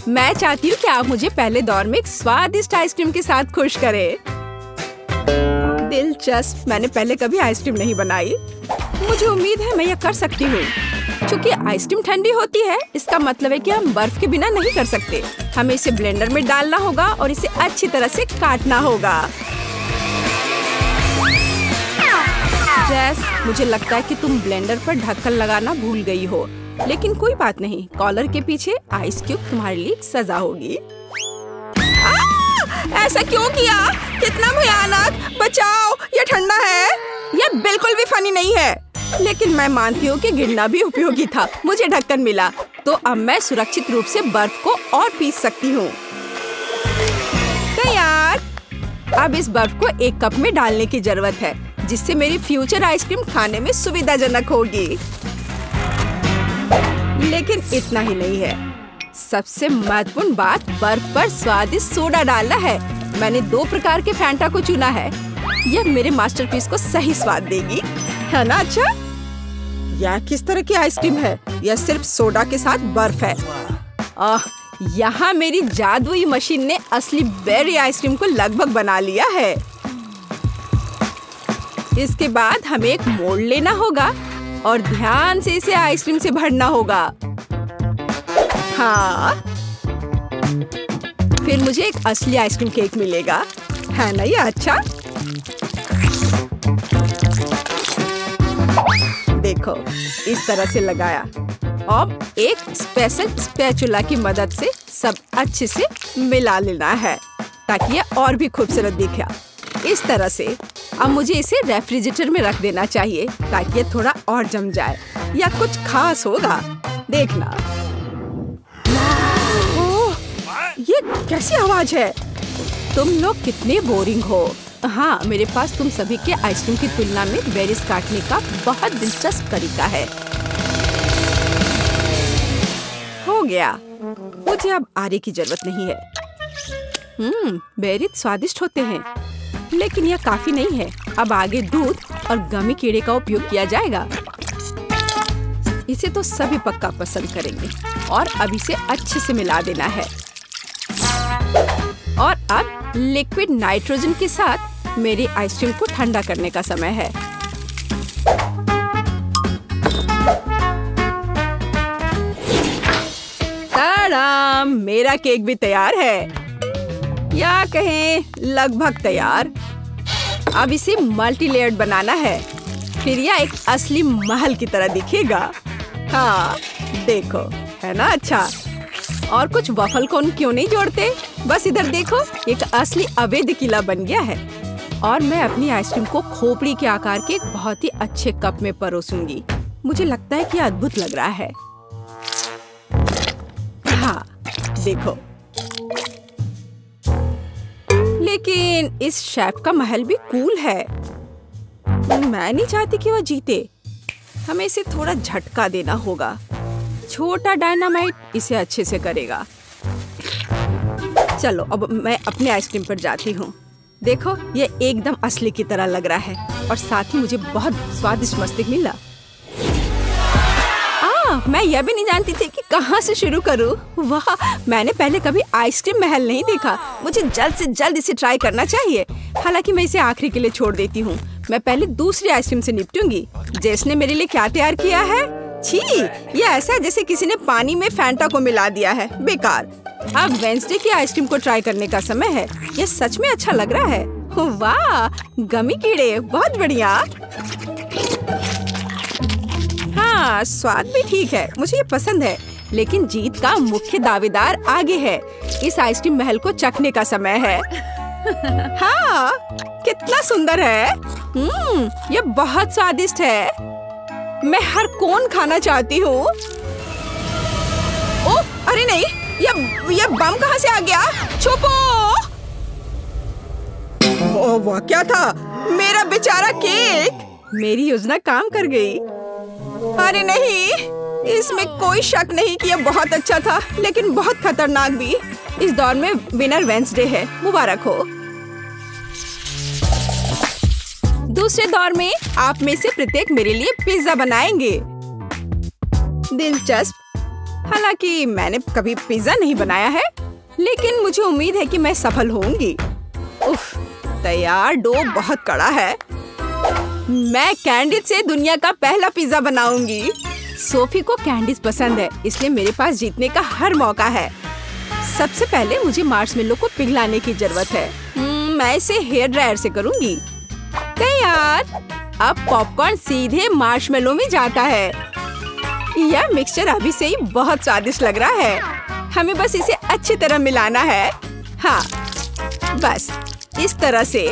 मैं चाहती हूँ कि आप मुझे पहले दौर में एक स्वादिष्ट आइसक्रीम के साथ खुश करें। दिलचस्प, मैंने पहले कभी आइसक्रीम नहीं बनाई। मुझे उम्मीद है मैं यह कर सकती हूँ। चूँकि आइसक्रीम ठंडी होती है, इसका मतलब है कि हम बर्फ के बिना नहीं कर सकते। हमें इसे ब्लेंडर में डालना होगा और इसे अच्छी तरह से काटना होगा। जैस, मुझे लगता है कि तुम ब्लेंडर पर ढक्कन लगाना भूल गई हो, लेकिन कोई बात नहीं। कॉलर के पीछे आइस क्यूब तुम्हारे लिए सजा होगी। ऐसा क्यों किया? कितना भयानक! बचाओ, ये ठंडा है। यह बिल्कुल भी फनी नहीं है, लेकिन मैं मानती हूँ कि गिरना भी उपयोगी था। मुझे ढक्कन मिला, तो अब मैं सुरक्षित रूप से बर्फ को और पीस सकती हूँ। तैयार। अब इस बर्फ को एक कप में डालने की जरूरत है, जिससे मेरी फ्यूचर आइसक्रीम खाने में सुविधाजनक होगी। लेकिन इतना ही नहीं है। सबसे महत्वपूर्ण बात बर्फ पर स्वादिष्ट सोडा डालना है। मैंने 2 प्रकार के फैंटा को चुना है। यह मेरे मास्टरपीस को सही स्वाद देगी, है ना? अच्छा, यह किस तरह की आइसक्रीम है? यह सिर्फ सोडा के साथ बर्फ है। यहाँ मेरी जादुई मशीन ने असली बेरी आइसक्रीम को लगभग बना लिया है। इसके बाद हमें एक मोल्ड लेना होगा और ध्यान से इसे आइसक्रीम से भरना होगा। हाँ, फिर मुझे एक असली आइसक्रीम केक मिलेगा, है ना? ये अच्छा। देखो, इस तरह से लगाया। अब एक स्पेशल स्पैचुला की मदद से सब अच्छे से मिला लेना है, ताकि ये और भी खूबसूरत दिखे। इस तरह से अब मुझे इसे रेफ्रिजरेटर में रख देना चाहिए, ताकि ये थोड़ा और जम जाए या कुछ खास होगा। देखना। ओह, ये कैसी आवाज है? तुम लोग कितने बोरिंग हो। हाँ, मेरे पास तुम सभी के आइसक्रीम की तुलना में बेरीज काटने का बहुत दिलचस्प तरीका है। हो गया। मुझे अब आरे की जरूरत नहीं है। बेरीज स्वादिष्ट होते हैं, लेकिन यह काफी नहीं है। अब आगे दूध और गमी कीड़े का उपयोग किया जाएगा। इसे तो सभी पक्का पसंद करेंगे। और अब इसे अच्छे से मिला देना है। और अब लिक्विड नाइट्रोजन के साथ मेरी आइसक्रीम को ठंडा करने का समय है। ताड़ाम! मेरा केक भी तैयार है, या कहें लगभग तैयार। अब इसे मल्टी लेयर्ड बनाना है, फिर यह एक असली महल की तरह दिखेगा। हाँ, देखो, है ना? अच्छा, और कुछ वफल कोन क्यों नहीं जोड़ते? बस इधर देखो, एक असली अवैध किला बन गया है। और मैं अपनी आइसक्रीम को खोपड़ी के आकार के एक बहुत ही अच्छे कप में परोसूंगी। मुझे लगता है कि अद्भुत लग रहा है। हाँ, देखो। लेकिन इस शेफ का महल भी कूल है। मैं नहीं चाहती कि वह जीते। हमें इसे थोड़ा झटका देना होगा। छोटा डायनामाइट इसे अच्छे से करेगा। चलो, अब मैं अपने आइसक्रीम पर जाती हूँ। देखो, ये एकदम असली की तरह लग रहा है और साथ ही मुझे बहुत स्वादिष्ट मस्तिष्क मिला। मैं यह भी नहीं जानती थी कि कहाँ से शुरू करूँ। वाह, मैंने पहले कभी आइसक्रीम महल नहीं देखा। मुझे जल्द से जल्द इसे ट्राई करना चाहिए। हालांकि मैं इसे आखिरी के लिए छोड़ देती हूँ। मैं पहले दूसरी आइसक्रीम से निपटूंगी। जेस ने मेरे लिए क्या तैयार किया है? छी, ये ऐसा है जैसे किसी ने पानी में फैंटा को मिला दिया है। बेकार। अब वेंसडे की आइसक्रीम को ट्राई करने का समय है। ये सच में अच्छा लग रहा है। वाह, गमी कीड़े, बहुत बढ़िया। हाँ, स्वाद भी ठीक है, मुझे ये पसंद है। लेकिन जीत का मुख्य दावेदार आगे है। इस आइसक्रीम महल को चखने का समय है। हाँ, कितना सुंदर है। ये बहुत स्वादिष्ट है। मैं हर कोन खाना चाहती हूँ। ओह, अरे नहीं, ये बम कहाँ से आ गया? छुपो! ओह, वह क्या था? मेरा बेचारा केक! मेरी योजना काम कर गई। अरे नहीं, इसमें कोई शक नहीं कि यह बहुत अच्छा था, लेकिन बहुत खतरनाक भी। इस दौर में विनर वेंसडे है। मुबारक हो। दूसरे दौर में आप में से प्रत्येक मेरे लिए पिज्जा बनाएंगे। दिलचस्प। हालांकि मैंने कभी पिज्जा नहीं बनाया है, लेकिन मुझे उम्मीद है कि मैं सफल होंगी। उफ, तैयार डो बहुत कड़ा है। मैं कैंडिस से दुनिया का पहला पिज्जा बनाऊंगी। सोफी को कैंडिस पसंद है, इसलिए मेरे पास जीतने का हर मौका है। सबसे पहले मुझे मार्शमेलो को पिघलाने की जरूरत है। मैं इसे हेयर ड्रायर से करूंगी। तैयार। अब पॉपकॉर्न सीधे मार्शमेलो में जाता है। यह मिक्सचर अभी से ही बहुत स्वादिष्ट लग रहा है। हमें बस इसे अच्छी तरह मिलाना है। हाँ, बस इस तरह से।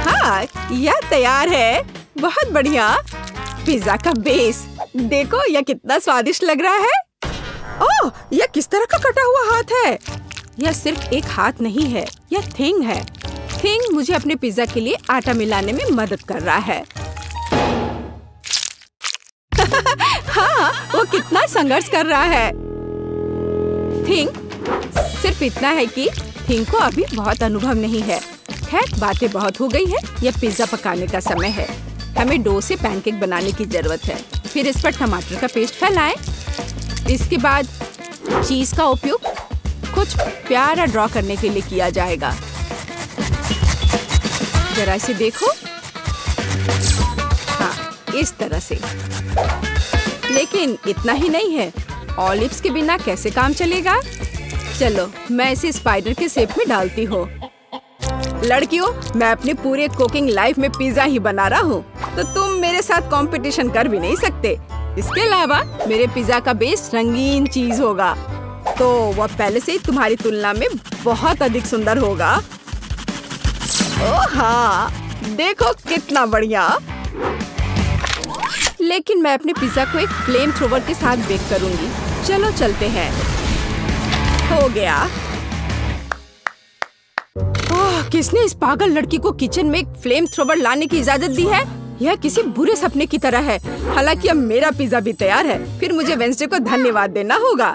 हाँ, यह तैयार है। बहुत बढ़िया। पिज्जा का बेस देखो, यह कितना स्वादिष्ट लग रहा है। ओह, यह किस तरह का कटा हुआ हाथ है? यह सिर्फ एक हाथ नहीं है, यह थिंग है। थिंग मुझे अपने पिज्जा के लिए आटा मिलाने में मदद कर रहा है। हाँ, वो कितना संघर्ष कर रहा है। थिंग सिर्फ इतना है कि थिंग को अभी बहुत अनुभव नहीं है। खैर, बातें बहुत हो गई है। यह पिज्जा पकाने का समय है। हमें डो से पैनकेक बनाने की जरूरत है। फिर इस पर टमाटर का पेस्ट फैलाएं। इसके बाद चीज का उपयोग कुछ प्यारा ड्रॉ करने के लिए किया जाएगा। जरा इसे देखो। हाँ, इस तरह से। लेकिन इतना ही नहीं है। ऑलिव्स के बिना कैसे काम चलेगा? चलो, मैं इसे स्पाइडर के शेप में डालती हूँ। लड़कियों, मैं अपने पूरे कुकिंग लाइफ में पिज्जा ही बना रहा हूँ, तो तुम मेरे साथ कंपटीशन कर भी नहीं सकते। इसके अलावा मेरे पिज्जा का बेस रंगीन चीज होगा, तो वह पहले से ही तुम्हारी तुलना में बहुत अधिक सुंदर होगा। ओह हाँ, देखो कितना बढ़िया। लेकिन मैं अपने पिज्जा को एक फ्लेम थ्रोवर के साथ बेक करूंगी। चलो चलते हैं। हो गया। ओह, किसने इस पागल लड़की को किचन में एक फ्लेम थ्रोवर लाने की इजाजत दी है? यह किसी बुरे सपने की तरह है। हालांकि अब मेरा पिज्जा भी तैयार है। फिर मुझे वेंसडे को धन्यवाद देना होगा।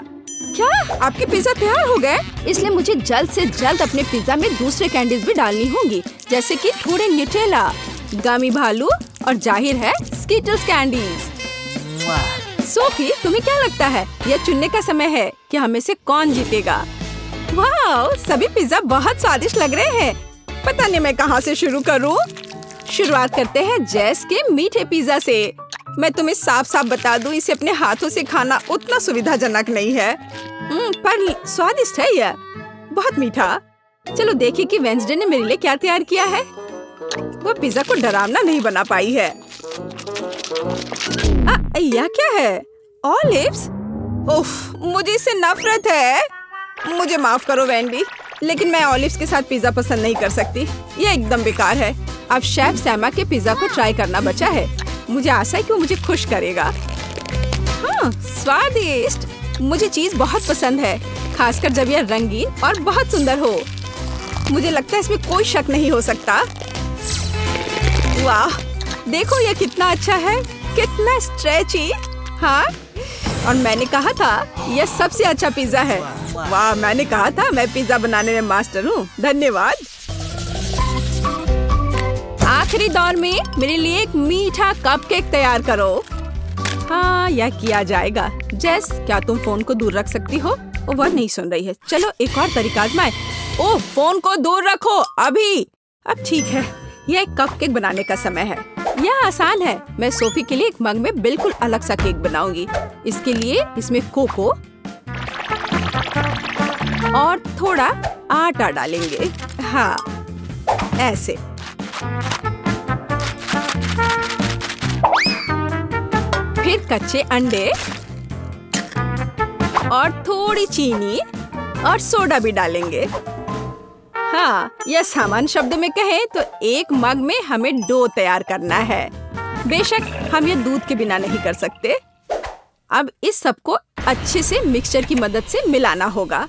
क्या आपके पिज्जा तैयार हो गए? इसलिए मुझे जल्द से जल्द अपने पिज्जा में दूसरे कैंडीज भी डालनी होंगी, जैसे कि थोड़े न्यूटेला, गमी भालू और जाहिर है स्कीटल्स कैंडीज। सोफी, तुम्हें क्या लगता है? यह चुनने का समय है कि हमें से कौन जीतेगा। वाह, सभी पिज्जा बहुत स्वादिष्ट लग रहे हैं। पता नहीं मैं कहाँ से शुरू करूँ। शुरुआत करते हैं जेस के मीठे पिज्जा से। मैं तुम्हें साफ साफ बता दूं, इसे अपने हाथों से खाना उतना सुविधाजनक नहीं है, पर स्वादिष्ट है यह, बहुत मीठा। चलो देखिए कि वेंसडे ने मेरे लिए क्या तैयार किया है। वो पिज्जा को डरावना नहीं बना पाई है। यह क्या है? ऑलिव्स? उफ, मुझे इससे नफरत है। मुझे माफ करो वेंडी, लेकिन मैं ऑलिव्स के साथ पिज्जा पसंद नहीं कर सकती। यह एकदम बेकार है। अब शेफ सैमा के पिज्जा को ट्राई करना बचा है। मुझे आशा है कि वो मुझे खुश करेगा। हाँ, स्वादिष्ट। मुझे चीज बहुत पसंद है, खासकर जब यह रंगीन और बहुत सुंदर हो। मुझे लगता है इसमें कोई शक नहीं हो सकता। वाह, देखो यह कितना अच्छा है, कितना स्ट्रेची। हाँ, और मैंने कहा था यह सबसे अच्छा पिज्जा है। वाह, मैंने कहा था मैं पिज्जा बनाने में मास्टर हूँ। धन्यवाद। आखिरी दौर में मेरे लिए एक मीठा कपकेक तैयार करो। हाँ, यह किया जाएगा। जेस, क्या तुम फोन को दूर रख सकती हो? वह नहीं सुन रही है। चलो एक और तरीका आजमाएं। ओह, फोन को दूर रखो अभी। अब ठीक है, यह एक कपकेक बनाने का समय है। यह आसान है। मैं सोफी के लिए एक मग में बिल्कुल अलग सा केक बनाऊंगी। इसके लिए इसमें कोको और थोड़ा आटा डालेंगे। हाँ, ऐसे। फिर कच्चे अंडे और थोड़ी चीनी और सोडा भी डालेंगे। हाँ, यह सामान्य शब्द में कहें तो एक मग में हमें डो तैयार करना है। बेशक हम यह दूध के बिना नहीं कर सकते। अब इस सब को अच्छे से मिक्सचर की मदद से मिलाना होगा।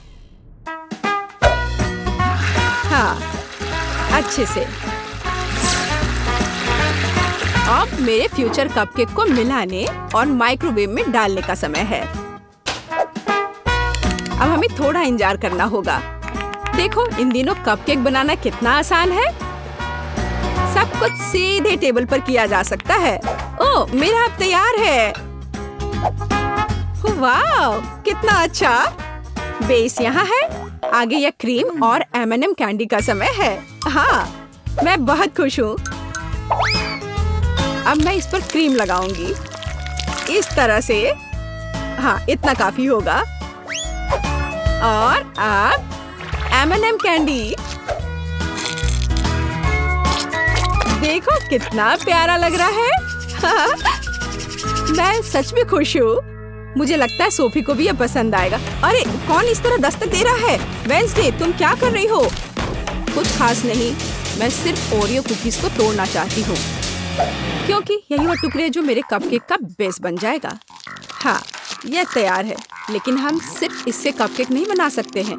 हाँ, अच्छे से। अब मेरे फ्यूचर कपकेक को मिलाने और माइक्रोवेव में डालने का समय है। अब हमें थोड़ा इंतजार करना होगा। देखो, इन दिनों कपकेक बनाना कितना आसान है। सब कुछ सीधे टेबल पर किया जा सकता है। ओह, मेरा अब तैयार है। वाह, कितना अच्छा। बेस यहाँ है, आगे यह क्रीम और M&M कैंडी का समय है। हाँ, मैं बहुत खुश हूँ। अब मैं इस पर क्रीम लगाऊंगी इस तरह से। हाँ, इतना काफी होगा। और अब M&M कैंडी। देखो कितना प्यारा लग रहा है। मैं सच में खुश हूँ। मुझे लगता है सोफी को भी ये पसंद आएगा। अरे, कौन इस तरह दस्तक दे रहा है? वेंसडे, तुम क्या कर रही हो? कुछ खास नहीं, मैं सिर्फ ओरियो कुकीज को तोड़ना चाहती हूँ, क्योंकि यही वो टुकड़े जो मेरे कपकेक का बेस बन जाएगा। हाँ, यह तैयार है, लेकिन हम सिर्फ इससे कपकेक नहीं बना सकते हैं।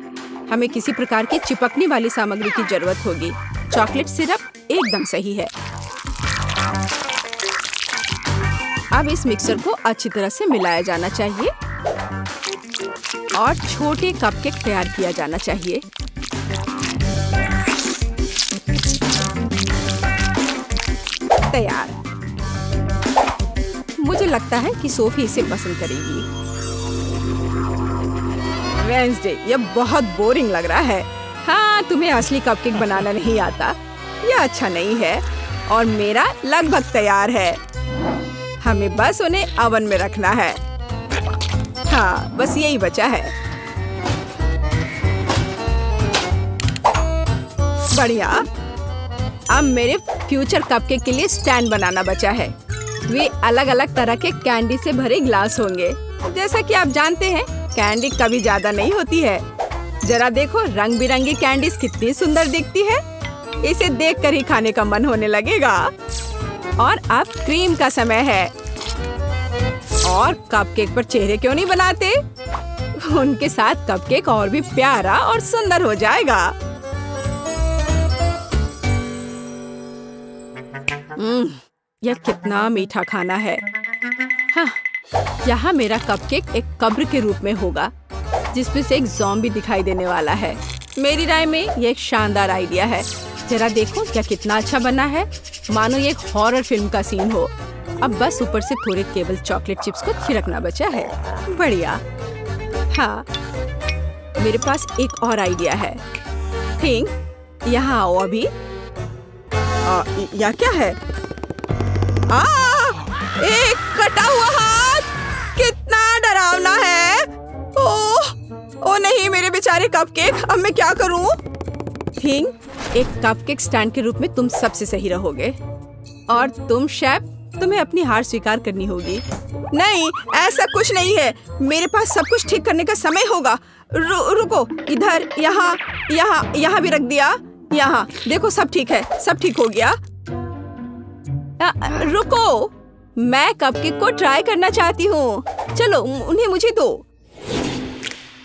हमें किसी प्रकार की चिपकने वाली सामग्री की जरूरत होगी। चॉकलेट सिरप एकदम सही है। अब इस मिक्सर को अच्छी तरह से मिलाया जाना चाहिए और छोटे कपकेक तैयार किया जाना चाहिए। तैयार। मुझे लगता है कि सोफी इसे पसंद करेगी। वेंसडे, यह बहुत बोरिंग लग रहा है। हाँ, तुम्हें असली कपकेक बनाना नहीं आता। यह अच्छा नहीं है। और मेरा लगभग तैयार है। हमें बस उन्हें ओवन में रखना है। हाँ, बस यही बचा है। बढ़िया। अब मेरे फ्यूचर कपकेक के लिए स्टैंड बनाना बचा है। वे अलग अलग तरह के कैंडी से भरे ग्लास होंगे। जैसा कि आप जानते हैं, कैंडी कभी ज्यादा नहीं होती है। जरा देखो, रंग बिरंगी कैंडीज कितनी सुंदर दिखती है। इसे देखकर ही खाने का मन होने लगेगा। और अब क्रीम का समय है। और कपकेक पर चेहरे क्यों नहीं बनाते? उनके साथ कपकेक और भी प्यारा और सुंदर हो जाएगा। यह कितना मीठा खाना है। हाँ, यहाँ मेरा कपकेक एक कब्र के रूप में होगा, जिसमें से एक ज़ॉम्बी दिखाई देने वाला है। मेरी राय में यह एक शानदार आइडिया है। जरा देखो क्या कितना अच्छा बना है, मानो ये एक हॉरर फिल्म का सीन हो। अब बस ऊपर से थोड़े केवल चॉकलेट चिप्स को छिड़कना बचा है। बढ़िया। हाँ, मेरे पास एक और आइडिया है। थिंक, यहाँ आओ अभी। यह क्या है? एक कटा हुआ हाथ, कितना डरावना है। ओ नहीं, मेरे बेचारे कपकेक, अब मैं क्या करूं? थिंक, एक कपकेक स्टैंड के रूप में तुम सबसे सही रहोगे। और तुम शेफ, तुम्हें अपनी हार स्वीकार करनी होगी। नहीं, ऐसा कुछ नहीं है। मेरे पास सब कुछ ठीक करने का समय होगा। रुको, इधर, यहाँ भी रख दिया। यहाँ देखो, सब ठीक है, सब ठीक हो गया। रुको, मैं कपकेक को ट्राई करना चाहती हूँ। चलो, उन्हें मुझे दो।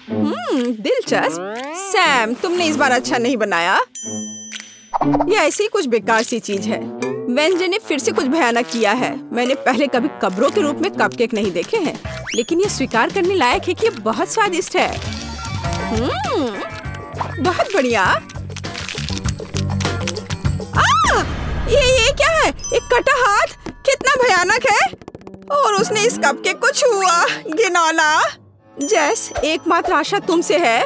दिलचस्प। सैम, तुमने इस बार अच्छा नहीं बनाया। यह ऐसी कुछ बेकार सी चीज है। वेंसडे ने फिर से कुछ भयानक किया है। मैंने पहले कभी कब्रों के रूप में कपकेक नहीं देखे हैं, लेकिन ये स्वीकार करने लायक है कि ये बहुत स्वादिष्ट है। बहुत बढ़िया। ये क्या है? एक कटा हाथ, कितना भयानक है। और उसने इस कपकेक को छुआ। घिनौना। जैस, एकमात्र आशा तुमसे है।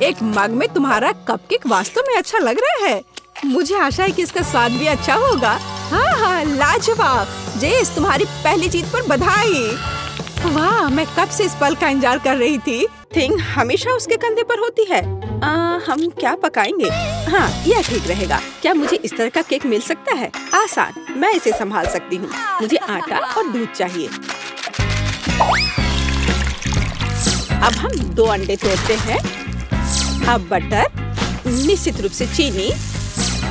एक मग में तुम्हारा कपकेक वास्तव में अच्छा लग रहा है। मुझे आशा है कि इसका स्वाद भी अच्छा होगा। हाँ, लाजवाब। जेस, तुम्हारी पहली जीत पर बधाई। वाह, मैं कब से इस पल का इंतजार कर रही थी। थिंग हमेशा उसके कंधे पर होती है। हम क्या पकाएंगे? हाँ, यह ठीक रहेगा। क्या मुझे इस तरह का केक मिल सकता है? आसान, मैं इसे संभाल सकती हूँ। मुझे आटा और दूध चाहिए। अब हम 2 अंडे तोड़ते हैं। अब बटर, निश्चित रूप से चीनी,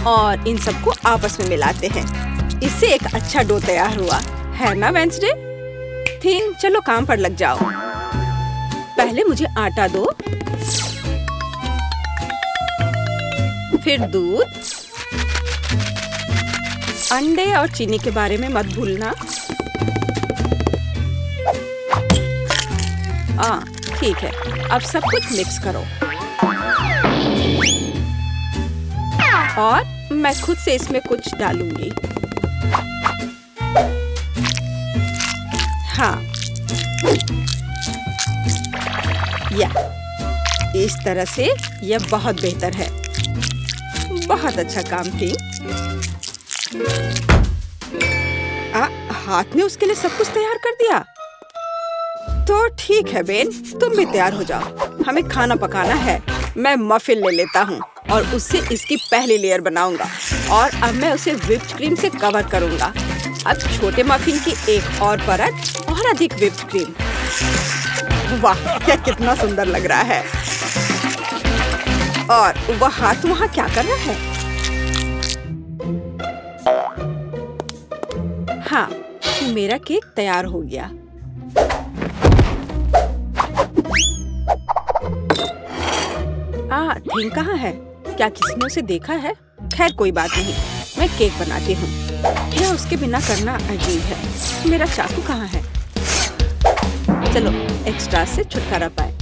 और इन सबको आपस में मिलाते हैं। इससे एक अच्छा डो तैयार हुआ है ना वेंसडे? थिंग, चलो काम पर लग जाओ। पहले मुझे आटा दो, फिर दूध, अंडे और चीनी के बारे में मत भूलना। ठीक है, अब सब कुछ मिक्स करो। और मैं खुद से इसमें कुछ डालूंगी। हाँ, या इस तरह से यह बहुत बेहतर है। बहुत अच्छा काम थी। हाथ ने उसके लिए सब कुछ तैयार कर दिया। तो ठीक है बेन, तुम भी तैयार हो जाओ। हमें खाना पकाना है। मैं मफिन ले लेता हूँ और उससे इसकी पहली लेयर बनाऊंगा और अब मैं उसे व्हिप्ड क्रीम से कवर करूंगा। अब छोटे मफिन की एक और परत और अधिक व्हिप्ड क्रीम। वाह, क्या कितना सुंदर लग रहा है। और वह हाथ वहाँ क्या कर रहा है? हाँ, मेरा केक तैयार हो गया। थिंग कहाँ है? क्या किसी ने उसे देखा है? खैर कोई बात नहीं, मैं केक बनाती हूँ। यह उसके बिना करना अजीब है। मेरा चाकू कहाँ है? चलो एक्स्ट्रा से छुटकारा पाए।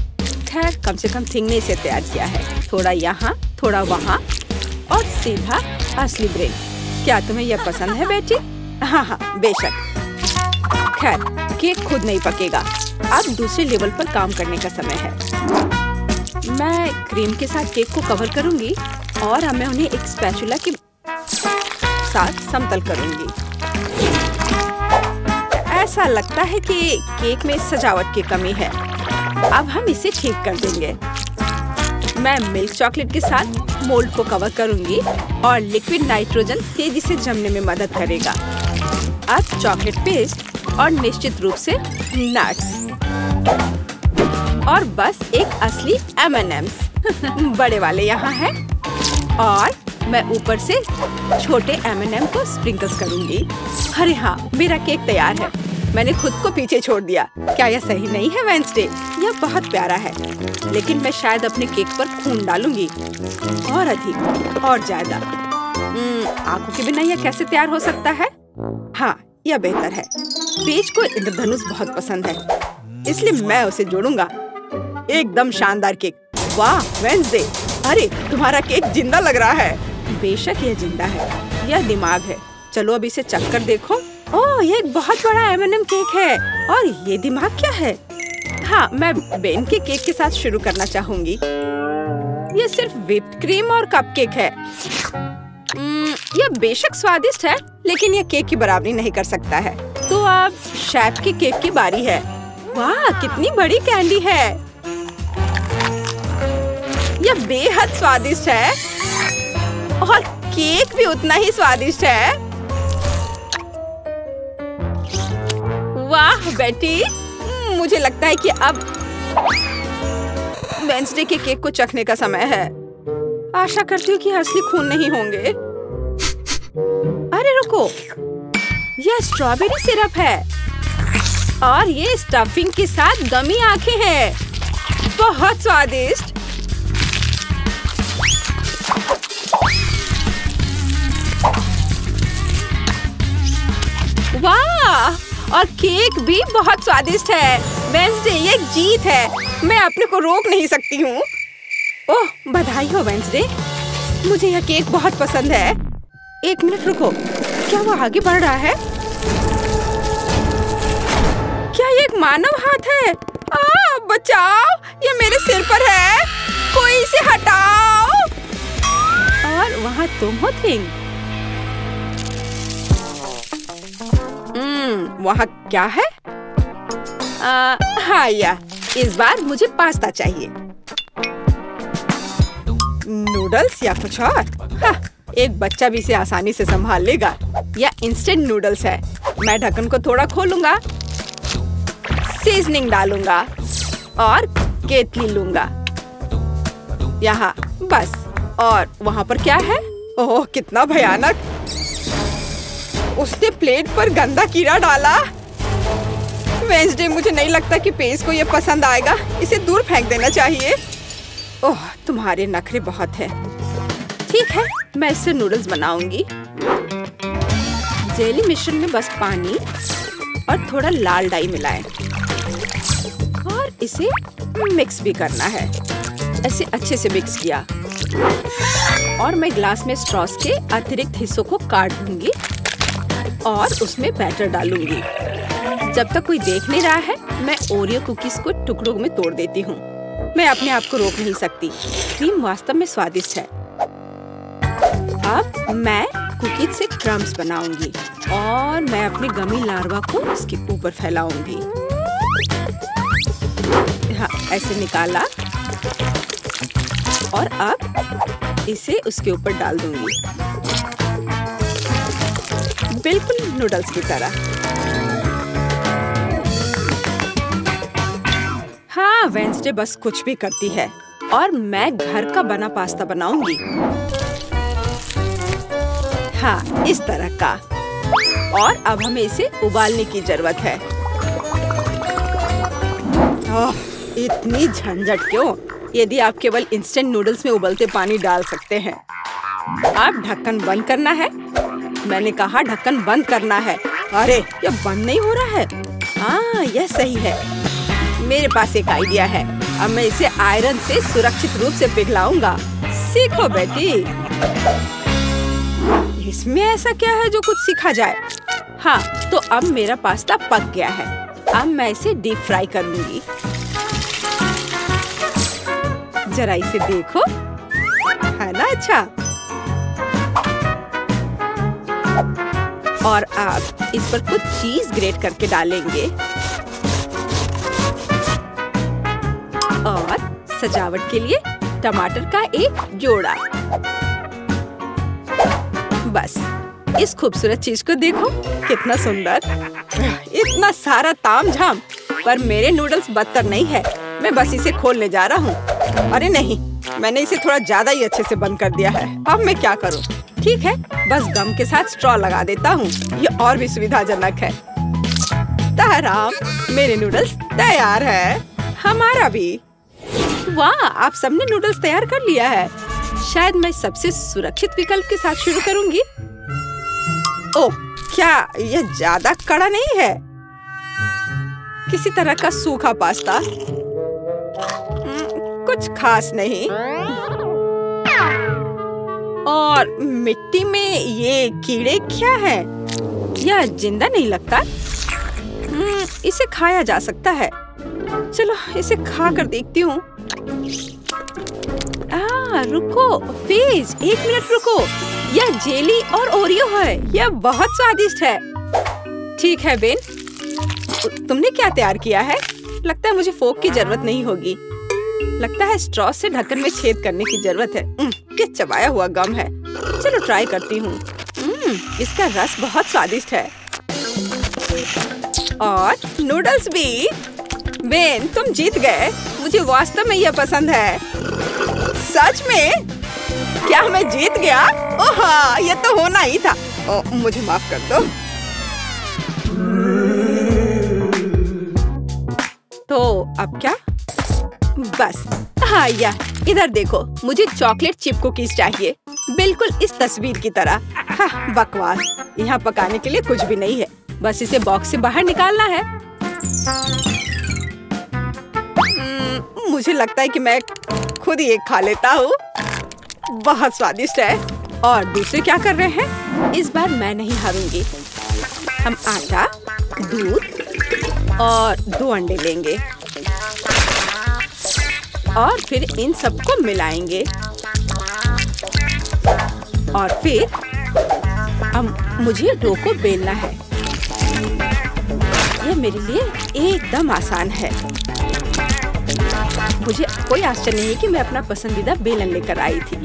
खैर कम से कम थिंग ने इसे तैयार किया है। थोड़ा यहाँ, थोड़ा वहाँ और सीधा असली ब्रेन। क्या तुम्हें यह पसंद है बेटी? हाँ हाँ बेशक। खैर केक खुद नहीं पकेगा। अब दूसरे लेवल पर काम करने का समय है। मैं क्रीम के साथ केक को कवर करूंगी और अब मैं उन्हें एक स्पैचुला के साथ समतल करूंगी। ऐसा लगता है कि केक में सजावट की कमी है। अब हम इसे ठीक कर देंगे। मैं मिल्क चॉकलेट के साथ मोल्ड को कवर करूंगी और लिक्विड नाइट्रोजन तेजी से जमने में मदद करेगा। अब चॉकलेट पेस्ट और निश्चित रूप से नट्स और बस एक असली M&Ms बड़े वाले यहाँ हैं। और मैं ऊपर से छोटे M&M को स्प्रिंकल्स करूंगी। अरे हाँ, मेरा केक तैयार है। मैंने खुद को पीछे छोड़ दिया। क्या यह सही नहीं है वेंसडे? यह बहुत प्यारा है, लेकिन मैं शायद अपने केक पर खून डालूंगी और अधिक और ज्यादा। आंखों के बिना यह कैसे तैयार हो सकता है? हाँ, यह बेहतर है। पेज को इंद्रधनुष बहुत पसंद है, इसलिए मैं उसे जोड़ूंगा। एकदम शानदार केक। वाह वेंसडे, अरे तुम्हारा केक जिंदा लग रहा है। बेशक यह जिंदा है, यह दिमाग है। चलो अब इसे चख कर देखो। ओह, यह एक बहुत बड़ा M&M केक है। और ये दिमाग क्या है? हाँ, मैं बेन के केक के साथ शुरू करना चाहूंगी। यह सिर्फ व्हिप्ड क्रीम और कपकेक है। यह बेशक स्वादिष्ट है, लेकिन यह केक की बराबरी नहीं कर सकता है। तो अब शेफ के केक की बारी है। वाह, कितनी बड़ी कैंडी है। यह बेहद स्वादिष्ट है और केक भी उतना ही स्वादिष्ट है। वाह बेटी, मुझे लगता है कि अब वेंसडे के केक को चखने का समय है। आशा करती हूँ कि असली खून नहीं होंगे। अरे रुको, यह स्ट्रॉबेरी सिरप है और ये स्टफिंग के साथ गमी आंखें हैं। बहुत स्वादिष्ट। वाह, और केक भी बहुत स्वादिष्ट है। वेंसडे, ये एक जीत है। मैं अपने को रोक नहीं सकती हूँ। ओह, बधाई हो वेंसडे, मुझे यह केक बहुत पसंद है। एक मिनट रुको, क्या वो आगे बढ़ रहा है? क्या ये एक मानव हाथ है? बचाओ, ये मेरे सिर पर है। कोई इसे हटाओ। और वहाँ तुम हो थिंग। वहाँ क्या है? हाँ या, इस बार मुझे पास्ता चाहिए। नूडल्स या कुछ और? हाँ, एक बच्चा भी इसे आसानी से संभाल लेगा। या इंस्टेंट नूडल्स है। मैं ढक्कन को थोड़ा खोलूंगा, सीजनिंग डालूंगा और केतली लूंगा यहाँ बस। और वहाँ पर क्या है? ओह, कितना भयानक। उसने प्लेट पर गंदा कीड़ा डाला। वेंसडे, मुझे नहीं लगता कि पेज को ये पसंद आएगा। इसे दूर फेंक देना चाहिए। ओह, तुम्हारे नखरे बहुत हैं। ठीक है, मैं इससे नूडल्स बनाऊंगी। जेली मिश्रण में बस पानी और थोड़ा लाल डाई मिलाएं और इसे मिक्स भी करना है। ऐसे अच्छे से मिक्स किया और मैं ग्लास में स्ट्रॉस के अतिरिक्त हिस्सों को काट दूंगी और उसमें बैटर डालूंगी। जब तक कोई देख नहीं रहा है, मैं ओरियो कुकीज को टुकड़ों में तोड़ देती हूँ। मैं अपने आप को रोक नहीं सकती। क्रीम वास्तव में स्वादिष्ट है। अब मैं कुकीज से क्रम्स बनाऊंगी और मैं अपने गमी लार्वा को इसके ऊपर फैलाऊंगी। हाँ, ऐसे निकाला और अब इसे उसके ऊपर डाल दूंगी, बिल्कुल नूडल्स की तरह। हाँ, वेंसडे बस कुछ भी करती है और मैं घर का बना पास्ता बनाऊंगी। हाँ, इस तरह का। और अब हमें इसे उबालने की जरूरत है। इतनी झंझट क्यों? यदि आप केवल इंस्टेंट नूडल्स में उबलते पानी डाल सकते हैं। अब ढक्कन बंद करना है। मैंने कहा ढक्कन बंद करना है। अरे, ये बंद नहीं हो रहा है। हाँ, यह सही है। मेरे पास एक आइडिया है। अब मैं इसे आयरन से सुरक्षित रूप से पिघलाऊंगा। सीखो बेटी। इसमें ऐसा क्या है जो कुछ सीखा जाए? हाँ, तो अब मेरा पास्ता पक गया है। अब मैं इसे डीप फ्राई कर लूंगी। जरा इसे देखो, है ना अच्छा? और अब इस पर कुछ चीज ग्रेट करके डालेंगे और सजावट के लिए टमाटर का एक जोड़ा। बस इस खूबसूरत चीज को देखो, कितना सुंदर। इतना सारा तामझाम, पर मेरे नूडल्स बदतर नहीं है। मैं बस इसे खोलने जा रहा हूँ। अरे नहीं, मैंने इसे थोड़ा ज्यादा ही अच्छे से बंद कर दिया है। अब मैं क्या करूँ? ठीक है, बस गम के साथ स्ट्रॉ लगा देता हूँ। ये और भी सुविधाजनक है। ताराम, मेरे नूडल्स तैयार है। हमारा भी। वाह, आप सबने नूडल्स तैयार कर लिया है। शायद मैं सबसे सुरक्षित विकल्प के साथ शुरू करूंगी। ओह, क्या यह ज्यादा कड़ा नहीं है? किसी तरह का सूखा पास्ता। कुछ खास नहीं। और मिट्टी में ये कीड़े क्या है? यह जिंदा नहीं लगता। इसे खाया जा सकता है। चलो इसे खा कर देखती हूँ। रुको प्लीज, 1 मिनट रुको। यह जेली और ओरियो है। यह बहुत स्वादिष्ट है। ठीक है बेन, तुमने क्या तैयार किया है? लगता है मुझे फोक की जरूरत नहीं होगी। लगता है स्ट्रॉ से ढक्कन में छेद करने की जरूरत है। क्या चबाया हुआ गम है। चलो ट्राई करती हूँ। इसका रस बहुत स्वादिष्ट है। और नूडल्स भी। बेन, तुम जीत गए। मुझे वास्तव में यह पसंद है। सच में? क्या मैं जीत गया? ओह हाँ, यह तो होना ही था। मुझे माफ कर दो। तो अब क्या? बस हाँ, इधर देखो, मुझे चॉकलेट चिप कुकीज चाहिए, बिल्कुल इस तस्वीर की तरह। हाँ, बकवास। यहाँ पकाने के लिए कुछ भी नहीं है। बस इसे बॉक्स से बाहर निकालना है। मुझे लगता है कि मैं खुद ही एक खा लेता हूँ। बहुत स्वादिष्ट है। और दूसरे क्या कर रहे हैं? इस बार मैं नहीं हारूंगी। हम आटा, दूध और 2 अंडे लेंगे और फिर इन सबको मिलाएंगे। और फिर मुझे डो को बेलना है। यह मेरे लिए एकदम आसान है। मुझे कोई आश्चर्य नहीं कि मैं अपना पसंदीदा बेलन लेकर आई थी।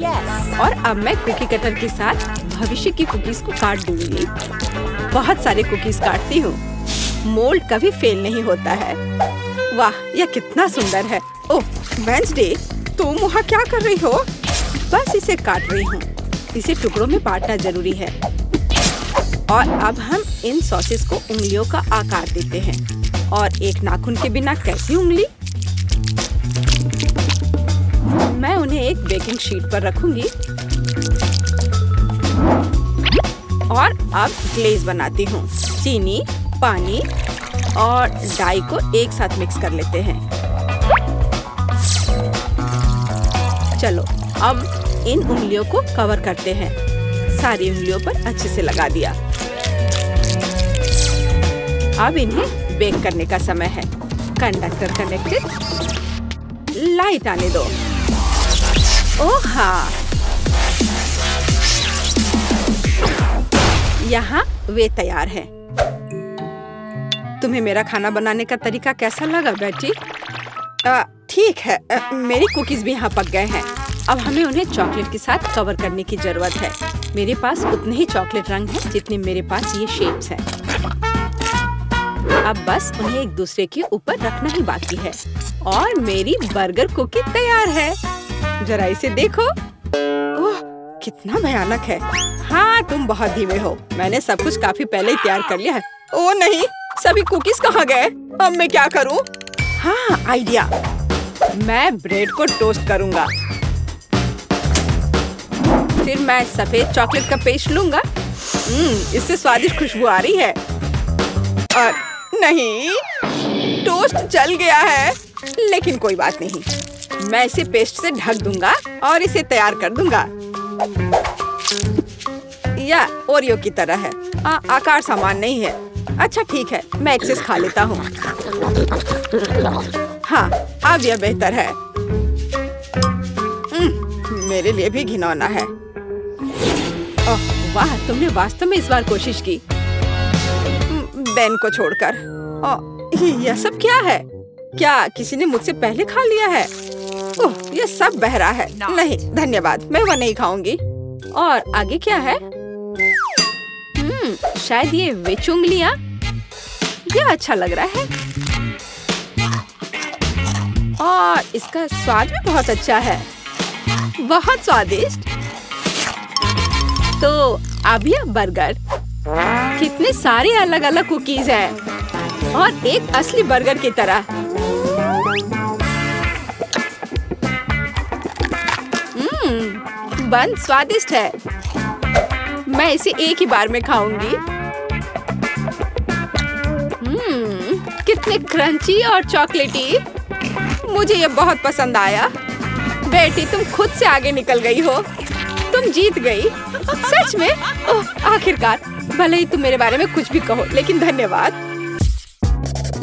और अब मैं कुकी कटर के साथ भविष्य की कुकीज को काट दूंगी। बहुत सारे कुकीज काटती हूँ। मोल्ड कभी फेल नहीं होता है। वाह, यह कितना सुंदर है। ओह वेंसडे, तुम वहाँ क्या कर रही हो? बस इसे काट रही हूँ। इसे टुकड़ों में बांटना जरूरी है। और अब हम इन सॉसेस को उंगलियों का आकार देते हैं। और एक नाखून के बिना कैसी उंगली? मैं उन्हें एक बेकिंग शीट पर रखूंगी। और अब ग्लेज बनाती हूँ। चीनी, पानी और डाई को एक साथ मिक्स कर लेते हैं। चलो अब इन उंगलियों को कवर करते हैं। सारी उंगलियों पर अच्छे से लगा दिया। अब इन्हें बेक करने का समय है। कंडक्टर कनेक्टेड, लाइट आने दो। ओह हाँ, यहाँ वे तैयार हैं। तुम्हें मेरा खाना बनाने का तरीका कैसा लगा बेटी? ठीक है, मेरी कुकीज भी यहाँ पक गए हैं। अब हमें उन्हें चॉकलेट के साथ कवर करने की जरूरत है। मेरे पास उतने ही चॉकलेट रंग हैं जितने मेरे पास ये शेप्स हैं। अब बस उन्हें एक दूसरे के ऊपर रखना ही बाकी है और मेरी बर्गर कुकी तैयार है। जरा इसे देखो। ओह, कितना भयानक है। हाँ, तुम बहुत धीमे हो। मैंने सब कुछ काफी पहले ही तैयार कर लिया है। ओह नहीं, सभी कुकीज कहाँ गए? अब मैं क्या करूँ? हाँ, आइडिया। मैं ब्रेड को टोस्ट करूँगा। फिर मैं सफेद चॉकलेट का पेस्ट लूँगा। इससे स्वादिष्ट खुशबू आ रही है। और नहीं, टोस्ट जल गया है। लेकिन कोई बात नहीं, मैं इसे पेस्ट से ढक दूंगा और इसे तैयार कर दूंगा। या ओरियो की तरह है। आकार समान नहीं है। अच्छा ठीक है, मैं एक्सेस खा लेता हूँ। हाँ, अब यह बेहतर है। मेरे लिए भी घिनौना है। ओह वाह, तुमने वास्तव में इस बार कोशिश की। बेन को छोड़कर। यह सब क्या है? क्या किसी ने मुझसे पहले खा लिया है? ओह, यह सब बह रहा है। नहीं धन्यवाद, मैं वह नहीं खाऊंगी। और आगे क्या है? शायद ये विच उंगलियां। यह अच्छा लग रहा है और इसका स्वाद भी बहुत अच्छा है। बहुत स्वादिष्ट। तो अब यह बर्गर। कितने सारे अलग अलग कुकीज हैं और एक असली बर्गर की तरह। बन स्वादिष्ट है। मैं इसे एक ही बार में खाऊंगी। कितने क्रंची और चॉकलेटी। मुझे ये बहुत पसंद आया। बेटी, तुम खुद से आगे निकल गई हो। तुम जीत गई। सच में? ओह, आखिरकार। भले ही तुम मेरे बारे में कुछ भी कहो, लेकिन धन्यवाद।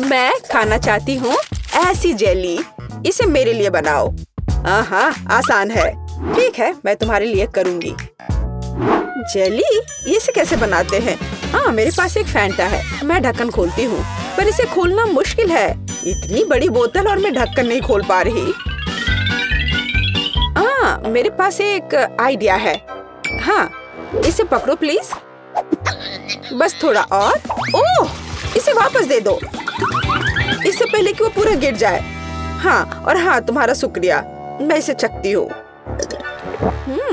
मैं खाना चाहती हूँ ऐसी जेली। इसे मेरे लिए बनाओ। हाँ, आसान है। ठीक है, मैं तुम्हारे लिए करूँगी। जेली? इसे कैसे बनाते हैं? हाँ, मेरे पास एक फैंटा है। मैं ढक्कन खोलती हूँ, पर इसे खोलना मुश्किल है। इतनी बड़ी बोतल और मैं ढक्कन नहीं खोल पा रही। मेरे पास एक आइडिया है। हाँ, इसे पकड़ो प्लीज। बस थोड़ा और। ओह, इसे वापस दे दो, इससे पहले कि वो पूरा गिर जाए। हाँ, और हाँ, तुम्हारा शुक्रिया। मैं इसे चखती हूँ।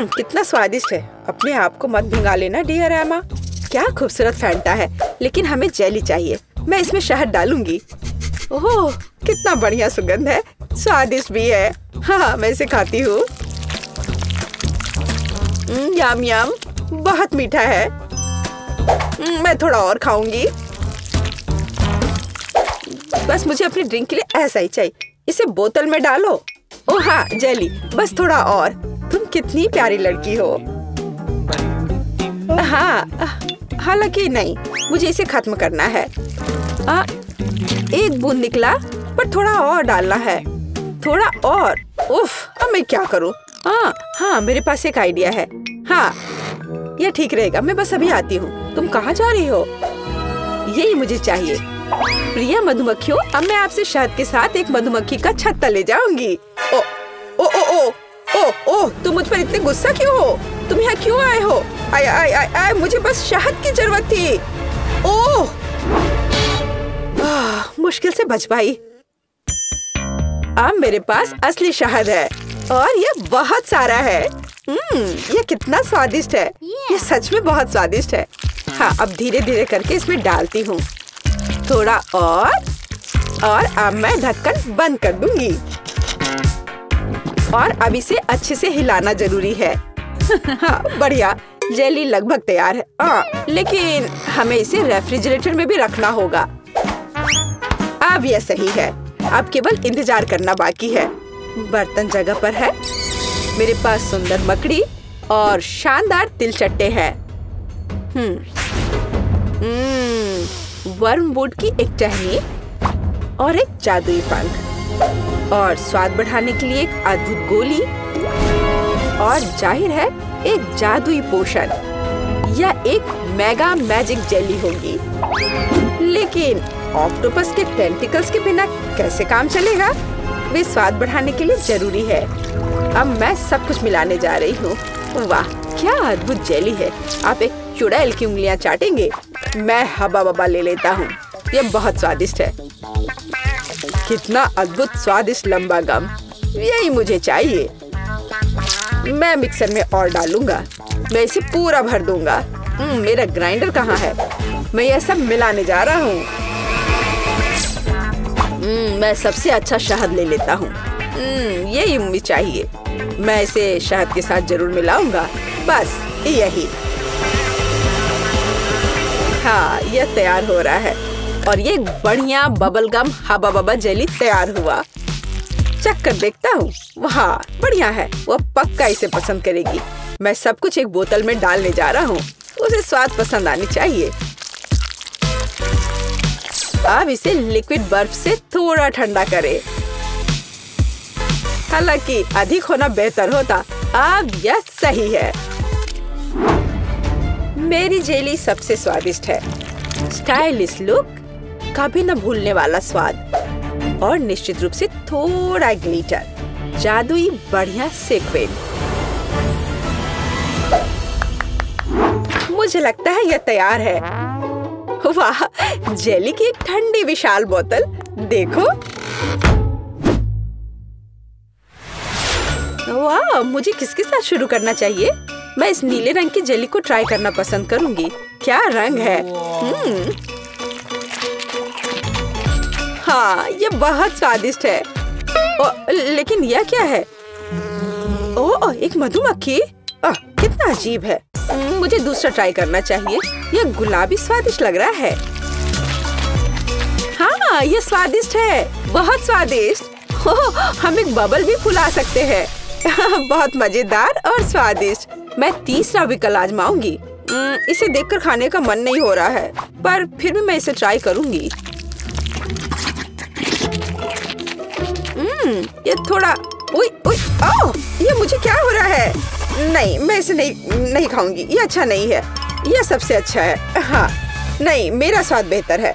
कितना स्वादिष्ट है। अपने आप को मत भिंगा लेना डियर एमा। क्या खूबसूरत फैंटा है, लेकिन हमें जेली चाहिए। मैं इसमें शहद डालूंगी। ओह, कितना बढ़िया सुगंध है। स्वादिष्ट भी है। हाँ, मैं इसे खाती हूँ। यम यम, बहुत मीठा है। मैं थोड़ा और खाऊंगी। बस मुझे अपनी ड्रिंक के लिए ऐसा ही चाहिए। इसे बोतल में डालो। ओह हाँ, जेली, बस थोड़ा और। तुम कितनी प्यारी लड़की हो। हाँ, हालांकि नहीं, मुझे इसे खत्म करना है। एक बूंद निकला, पर थोड़ा और डालना है। थोड़ा और। उफ, अब मैं क्या करूँ? हाँ, मेरे पास एक आइडिया है। हाँ, यह ठीक रहेगा। मैं बस अभी आती हूँ। तुम कहाँ जा रही हो? यही मुझे चाहिए। प्रिय मधुमक्खियों, अब मैं आपसे शहद के साथ एक मधुमक्खी का छत्ता ले जाऊंगी। ओ ओ ओ ओ ओ ओ, तुम मुझ पर इतने गुस्सा क्यों हो? तुम यहाँ क्यों आए हो? आय आय आय आय, मुझे बस शहद की जरूरत थी। ओह, मुश्किल से बच पाई। अब मेरे पास असली शहद है और यह बहुत सारा है। यह कितना स्वादिष्ट है। यह सच में बहुत स्वादिष्ट है। हाँ, अब धीरे धीरे करके इसमें डालती हूँ। थोड़ा और अब मैं ढक्कन बंद कर दूंगी। और अब इसे अच्छे से हिलाना जरूरी है। हाँ, बढ़िया। जेली लगभग तैयार है। लेकिन हमें इसे रेफ्रिजरेटर में भी रखना होगा। अब यह सही है। अब केवल इंतजार करना बाकी है। बर्तन जगह पर है। मेरे पास सुंदर मकड़ी और शानदार तिलचट्टे हैं। वर्मवुड की एक टहनी, और एक जादुई पंख और स्वाद बढ़ाने के लिए एक अद्भुत गोली और जाहिर है एक जादुई पोशन या एक मेगा मैजिक जेली होगी। लेकिन ऑक्टोपस के टेंटिकल्स के बिना कैसे काम चलेगा? वे स्वाद बढ़ाने के लिए जरूरी है। अब मैं सब कुछ मिलाने जा रही हूँ। वाह, क्या अद्भुत जेली है। आप एक चुड़ैल की उंगलियां चाटेंगे। मैं हबा बबा ले लेता हूँ। यह बहुत स्वादिष्ट है। कितना अद्भुत स्वादिष्ट लंबा गम, यही मुझे चाहिए। मैं मिक्सर में और डालूंगा। मैं इसे पूरा भर दूंगा। मेरा ग्राइंडर कहाँ है? मैं यह सब मिलाने जा रहा हूँ। मैं सबसे अच्छा शहद ले लेता हूँ। यही मुझे चाहिए। मैं इसे शहद के साथ जरूर मिलाऊंगा। बस यही। हाँ, यह तैयार हो रहा है और ये बढ़िया बबल गम हबा बबा जेली तैयार हुआ। चख कर देखता हूँ। वाह, बढ़िया है। वह पक्का इसे पसंद करेगी। मैं सब कुछ एक बोतल में डालने जा रहा हूँ। उसे स्वाद पसंद आनी चाहिए। अब इसे लिक्विड बर्फ से थोड़ा ठंडा करें। हालांकि अधिक होना बेहतर होता। अब यह सही है। मेरी जेली सबसे स्वादिष्ट है। स्टाइलिश लुक, कभी न भूलने वाला स्वाद और निश्चित रूप से थोड़ा ग्लिटर, जादुई बढ़िया सीक्वेंस। मुझे लगता है यह तैयार है। वाह, जेली की एक ठंडी विशाल बोतल देखो। वाह, मुझे किसके साथ शुरू करना चाहिए? मैं इस नीले रंग की जेली को ट्राई करना पसंद करूंगी। क्या रंग है। हाँ, ये बहुत स्वादिष्ट है। लेकिन यह क्या है? ओह, एक मधुमक्खी। कितना अजीब है। मुझे दूसरा ट्राई करना चाहिए। यह गुलाबी स्वादिष्ट लग रहा है। हाँ, यह स्वादिष्ट है, बहुत स्वादिष्ट। हम एक बबल भी फुला सकते हैं। बहुत मजेदार और स्वादिष्ट। मैं तीसरा विकल्प आजमाऊंगी। इसे देखकर खाने का मन नहीं हो रहा है, पर फिर भी मैं इसे ट्राई करूंगी। ये थोड़ा ये मुझे क्या हो रहा है? नहीं, मैं इसे नहीं खाऊंगी। ये अच्छा नहीं है। यह सबसे अच्छा है। हाँ, नहीं, मेरा स्वाद बेहतर है।